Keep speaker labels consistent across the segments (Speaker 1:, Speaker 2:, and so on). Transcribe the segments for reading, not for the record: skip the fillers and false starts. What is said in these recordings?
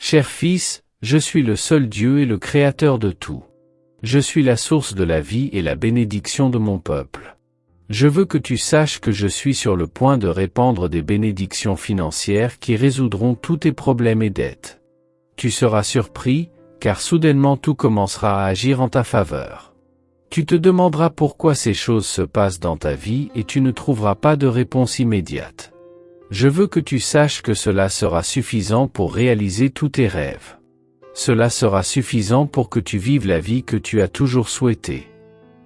Speaker 1: Cher fils, je suis le seul Dieu et le Créateur de tout. Je suis la source de la vie et la bénédiction de mon peuple. Je veux que tu saches que je suis sur le point de répandre des bénédictions financières qui résoudront tous tes problèmes et dettes. Tu seras surpris, car soudainement tout commencera à agir en ta faveur. Tu te demanderas pourquoi ces choses se passent dans ta vie et tu ne trouveras pas de réponse immédiate. Je veux que tu saches que cela sera suffisant pour réaliser tous tes rêves. Cela sera suffisant pour que tu vives la vie que tu as toujours souhaitée.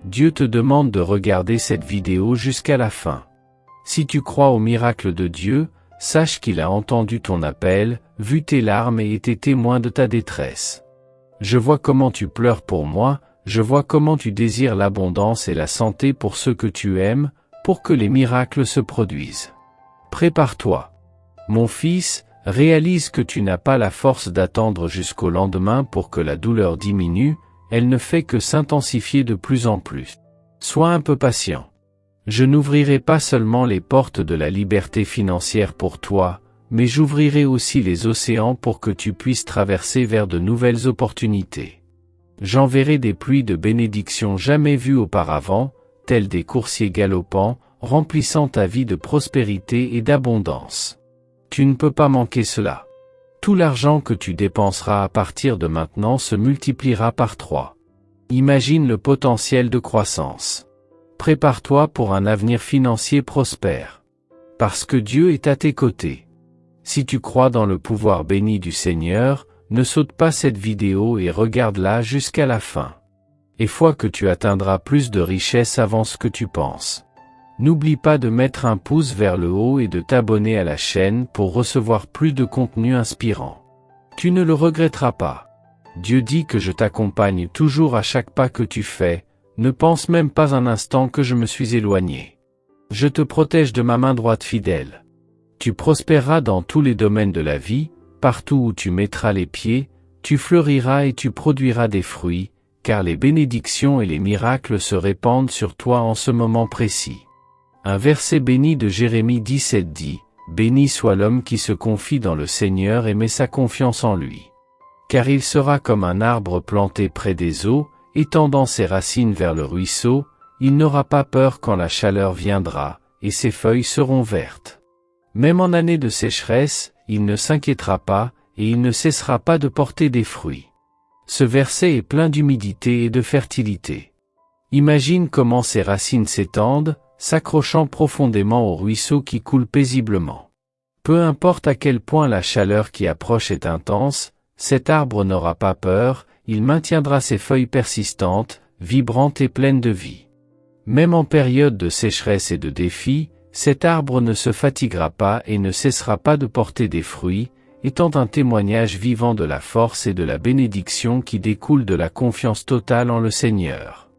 Speaker 1: Dieu te demande de regarder cette vidéo jusqu'à la fin. Si tu crois au miracle de Dieu, sache qu'il a entendu ton appel, vu tes larmes et été témoin de ta détresse. Je vois comment tu pleures pour moi, je vois comment tu désires l'abondance et la santé pour ceux que tu aimes, pour que les miracles se produisent. Prépare-toi. Mon fils, réalise que tu n'as pas la force d'attendre jusqu'au lendemain pour que la douleur diminue, elle ne fait que s'intensifier de plus en plus. Sois un peu patient. Je n'ouvrirai pas seulement les portes de la liberté financière pour toi, mais j'ouvrirai aussi les océans pour que tu puisses traverser vers de nouvelles opportunités. J'enverrai des pluies de bénédictions jamais vues auparavant, tels des coursiers galopants, remplissant ta vie de prospérité et d'abondance. Tu ne peux pas manquer cela. Tout l'argent que tu dépenseras à partir de maintenant se multipliera par 3. Imagine le potentiel de croissance. Prépare-toi pour un avenir financier prospère. Parce que Dieu est à tes côtés. Si tu crois dans le pouvoir béni du Seigneur, ne saute pas cette vidéo et regarde-la jusqu'à la fin. Et foi que tu atteindras plus de richesse avant ce que tu penses. N'oublie pas de mettre un pouce vers le haut et de t'abonner à la chaîne pour recevoir plus de contenu inspirant. Tu ne le regretteras pas. Dieu dit que je t'accompagne toujours à chaque pas que tu fais, ne pense même pas un instant que je me suis éloigné. Je te protège de ma main droite fidèle. Tu prospéreras dans tous les domaines de la vie, partout où tu mettras les pieds, tu fleuriras et tu produiras des fruits, car les bénédictions et les miracles se répandent sur toi en ce moment précis. Un verset béni de Jérémie 17 dit, « Béni soit l'homme qui se confie dans le Seigneur et met sa confiance en lui. Car il sera comme un arbre planté près des eaux, étendant ses racines vers le ruisseau, il n'aura pas peur quand la chaleur viendra, et ses feuilles seront vertes. Même en année de sécheresse, il ne s'inquiétera pas, et il ne cessera pas de porter des fruits. » Ce verset est plein d'humidité et de fertilité. Imagine comment ses racines s'étendent, s'accrochant profondément au ruisseau qui coule paisiblement. Peu importe à quel point la chaleur qui approche est intense, cet arbre n'aura pas peur, il maintiendra ses feuilles persistantes, vibrantes et pleines de vie. Même en période de sécheresse et de défi, cet arbre ne se fatiguera pas et ne cessera pas de porter des fruits, étant un témoignage vivant de la force et de la bénédiction qui découle de la confiance totale en le Seigneur.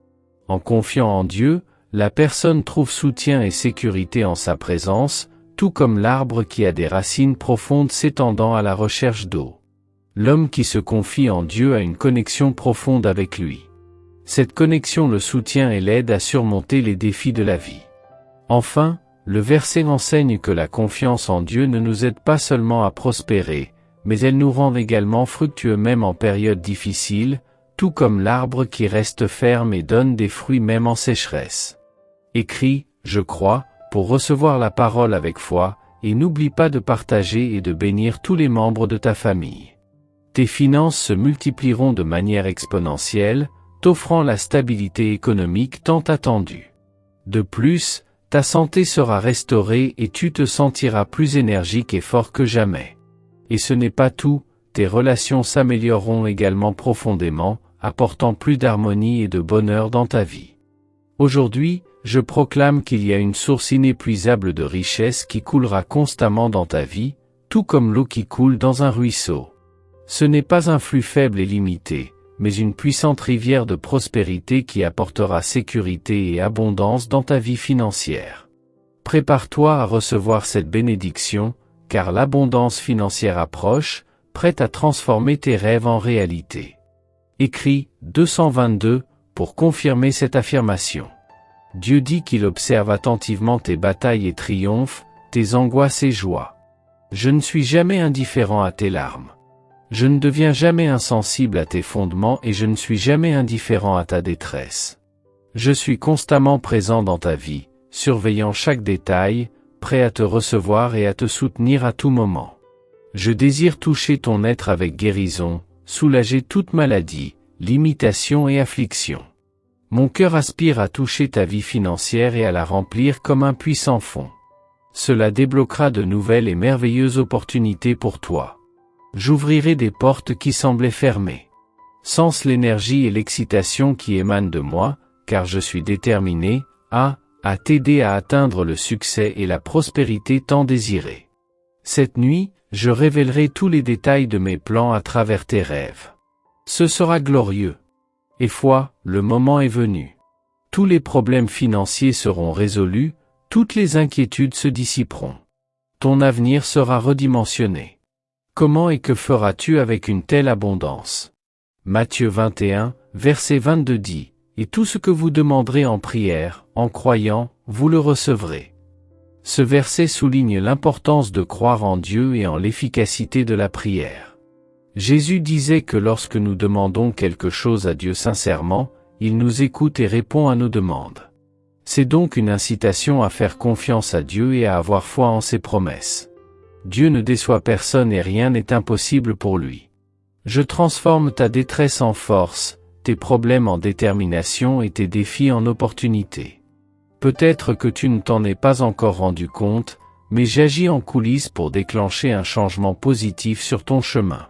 Speaker 1: En confiant en Dieu, la personne trouve soutien et sécurité en sa présence, tout comme l'arbre qui a des racines profondes s'étendant à la recherche d'eau. L'homme qui se confie en Dieu a une connexion profonde avec lui. Cette connexion le soutient et l'aide à surmonter les défis de la vie. Enfin, le verset enseigne que la confiance en Dieu ne nous aide pas seulement à prospérer, mais elle nous rend également fructueux même en période difficile, tout comme l'arbre qui reste ferme et donne des fruits même en sécheresse. Écris, je crois, pour recevoir la parole avec foi, et n'oublie pas de partager et de bénir tous les membres de ta famille. Tes finances se multiplieront de manière exponentielle, t'offrant la stabilité économique tant attendue. De plus, ta santé sera restaurée et tu te sentiras plus énergique et fort que jamais. Et ce n'est pas tout, tes relations s'amélioreront également profondément, apportant plus d'harmonie et de bonheur dans ta vie. Aujourd'hui, je proclame qu'il y a une source inépuisable de richesse qui coulera constamment dans ta vie, tout comme l'eau qui coule dans un ruisseau. Ce n'est pas un flux faible et limité, mais une puissante rivière de prospérité qui apportera sécurité et abondance dans ta vie financière. Prépare-toi à recevoir cette bénédiction, car l'abondance financière approche, prête à transformer tes rêves en réalité. Écris 222 pour confirmer cette affirmation. Dieu dit qu'il observe attentivement tes batailles et triomphes, tes angoisses et joies. Je ne suis jamais indifférent à tes larmes. Je ne deviens jamais insensible à tes fondements et je ne suis jamais indifférent à ta détresse. Je suis constamment présent dans ta vie, surveillant chaque détail, prêt à te recevoir et à te soutenir à tout moment. Je désire toucher ton être avec guérison, soulager toute maladie, limitation et affliction. Mon cœur aspire à toucher ta vie financière et à la remplir comme un puissant fond. Cela débloquera de nouvelles et merveilleuses opportunités pour toi. J'ouvrirai des portes qui semblaient fermées. Sens l'énergie et l'excitation qui émanent de moi, car je suis déterminé à t'aider à atteindre le succès et la prospérité tant désirés. Cette nuit, je révélerai tous les détails de mes plans à travers tes rêves. Ce sera glorieux. Et foi, le moment est venu. Tous les problèmes financiers seront résolus, toutes les inquiétudes se dissiperont. Ton avenir sera redimensionné. Comment et que feras-tu avec une telle abondance? Matthieu 21, verset 22 dit, « Et tout ce que vous demanderez en prière, en croyant, vous le recevrez. » Ce verset souligne l'importance de croire en Dieu et en l'efficacité de la prière. Jésus disait que lorsque nous demandons quelque chose à Dieu sincèrement, il nous écoute et répond à nos demandes. C'est donc une incitation à faire confiance à Dieu et à avoir foi en ses promesses. Dieu ne déçoit personne et rien n'est impossible pour lui. Je transforme ta détresse en force, tes problèmes en détermination et tes défis en opportunités. Peut-être que tu ne t'en es pas encore rendu compte, mais j'agis en coulisses pour déclencher un changement positif sur ton chemin.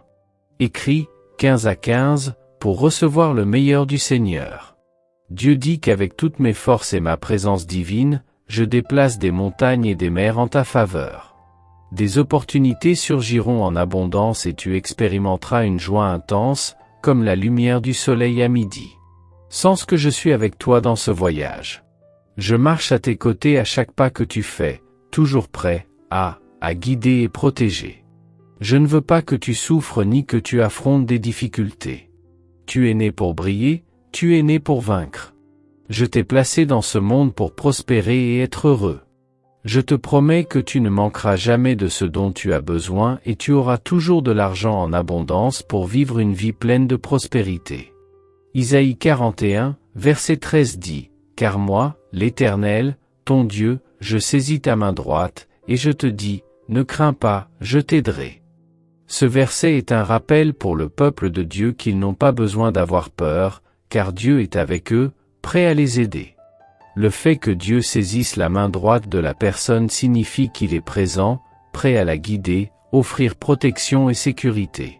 Speaker 1: Écrit 15-15 pour recevoir le meilleur du Seigneur. Dieu dit qu'avec toutes mes forces et ma présence divine, je déplace des montagnes et des mers en ta faveur. Des opportunités surgiront en abondance et tu expérimenteras une joie intense, comme la lumière du soleil à midi. Sens que je suis avec toi dans ce voyage. Je marche à tes côtés à chaque pas que tu fais, toujours prêt à guider et protéger. Je ne veux pas que tu souffres ni que tu affrontes des difficultés. Tu es né pour briller, tu es né pour vaincre. Je t'ai placé dans ce monde pour prospérer et être heureux. Je te promets que tu ne manqueras jamais de ce dont tu as besoin et tu auras toujours de l'argent en abondance pour vivre une vie pleine de prospérité. Isaïe 41, verset 13 dit, « Car moi, l'Éternel, ton Dieu, je saisis ta main droite, et je te dis, ne crains pas, je t'aiderai. » Ce verset est un rappel pour le peuple de Dieu qu'ils n'ont pas besoin d'avoir peur, car Dieu est avec eux, prêt à les aider. Le fait que Dieu saisisse la main droite de la personne signifie qu'il est présent, prêt à la guider, offrir protection et sécurité.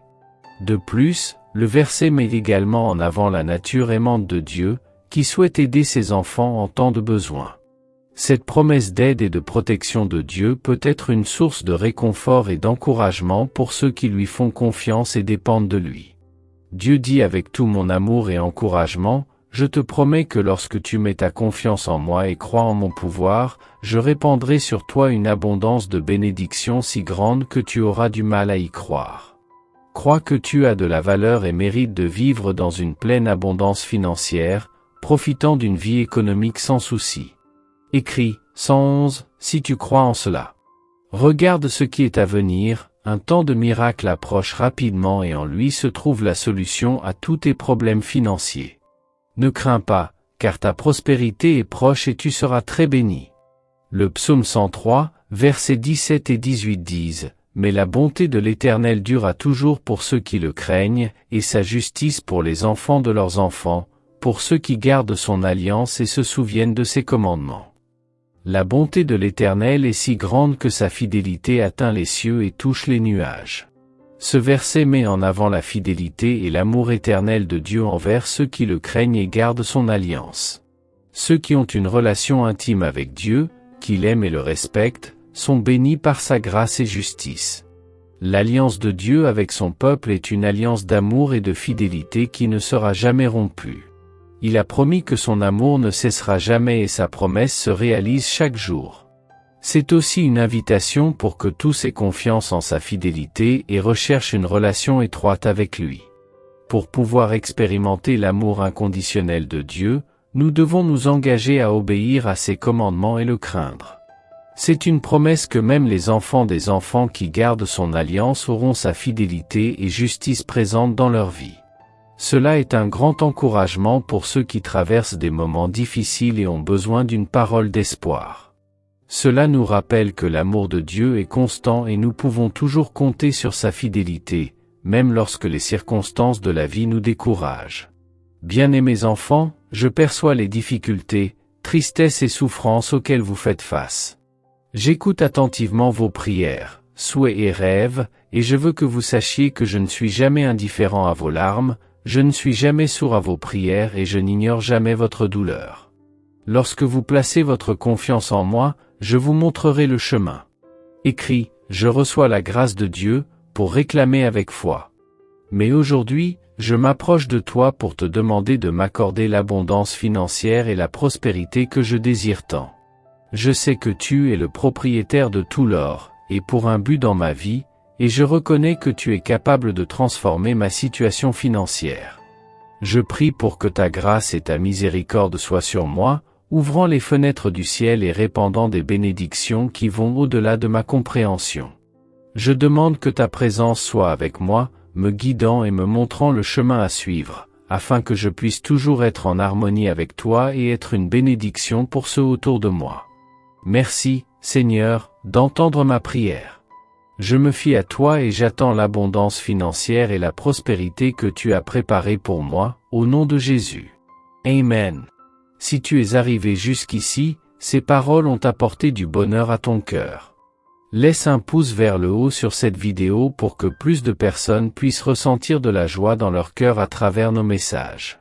Speaker 1: De plus, le verset met également en avant la nature aimante de Dieu, qui souhaite aider ses enfants en temps de besoin. Cette promesse d'aide et de protection de Dieu peut être une source de réconfort et d'encouragement pour ceux qui lui font confiance et dépendent de lui. Dieu dit avec tout mon amour et encouragement, « Je te promets que lorsque tu mets ta confiance en moi et crois en mon pouvoir, je répandrai sur toi une abondance de bénédictions si grande que tu auras du mal à y croire. Crois que tu as de la valeur et mérites de vivre dans une pleine abondance financière, profitant d'une vie économique sans souci. » Écrit 111, si tu crois en cela. Regarde ce qui est à venir, un temps de miracle approche rapidement et en lui se trouve la solution à tous tes problèmes financiers. Ne crains pas, car ta prospérité est proche et tu seras très béni. Le psaume 103, versets 17 et 18 disent, « Mais la bonté de l'Éternel durera toujours pour ceux qui le craignent, et sa justice pour les enfants de leurs enfants, pour ceux qui gardent son alliance et se souviennent de ses commandements. » La bonté de l'Éternel est si grande que sa fidélité atteint les cieux et touche les nuages. Ce verset met en avant la fidélité et l'amour éternel de Dieu envers ceux qui le craignent et gardent son alliance. Ceux qui ont une relation intime avec Dieu, qui l'aiment et le respectent, sont bénis par sa grâce et justice. L'alliance de Dieu avec son peuple est une alliance d'amour et de fidélité qui ne sera jamais rompue. Il a promis que son amour ne cessera jamais et sa promesse se réalise chaque jour. C'est aussi une invitation pour que tous aient confiance en sa fidélité et recherchent une relation étroite avec lui. Pour pouvoir expérimenter l'amour inconditionnel de Dieu, nous devons nous engager à obéir à ses commandements et le craindre. C'est une promesse que même les enfants des enfants qui gardent son alliance auront sa fidélité et justice présente dans leur vie. Cela est un grand encouragement pour ceux qui traversent des moments difficiles et ont besoin d'une parole d'espoir. Cela nous rappelle que l'amour de Dieu est constant et nous pouvons toujours compter sur sa fidélité, même lorsque les circonstances de la vie nous découragent. Bien-aimés enfants, je perçois les difficultés, tristesses et souffrances auxquelles vous faites face. J'écoute attentivement vos prières, souhaits et rêves, et je veux que vous sachiez que je ne suis jamais indifférent à vos larmes, je ne suis jamais sourd à vos prières et je n'ignore jamais votre douleur. Lorsque vous placez votre confiance en moi, je vous montrerai le chemin. Écrit, je reçois la grâce de Dieu, pour réclamer avec foi. Mais aujourd'hui, je m'approche de toi pour te demander de m'accorder l'abondance financière et la prospérité que je désire tant. Je sais que tu es le propriétaire de tout l'or, et pour un but dans ma vie, et je reconnais que tu es capable de transformer ma situation financière. Je prie pour que ta grâce et ta miséricorde soient sur moi, ouvrant les fenêtres du ciel et répandant des bénédictions qui vont au-delà de ma compréhension. Je demande que ta présence soit avec moi, me guidant et me montrant le chemin à suivre, afin que je puisse toujours être en harmonie avec toi et être une bénédiction pour ceux autour de moi. Merci, Seigneur, d'entendre ma prière. Je me fie à toi et j'attends l'abondance financière et la prospérité que tu as préparée pour moi, au nom de Jésus. Amen. Si tu es arrivé jusqu'ici, ces paroles ont apporté du bonheur à ton cœur. Laisse un pouce vers le haut sur cette vidéo pour que plus de personnes puissent ressentir de la joie dans leur cœur à travers nos messages.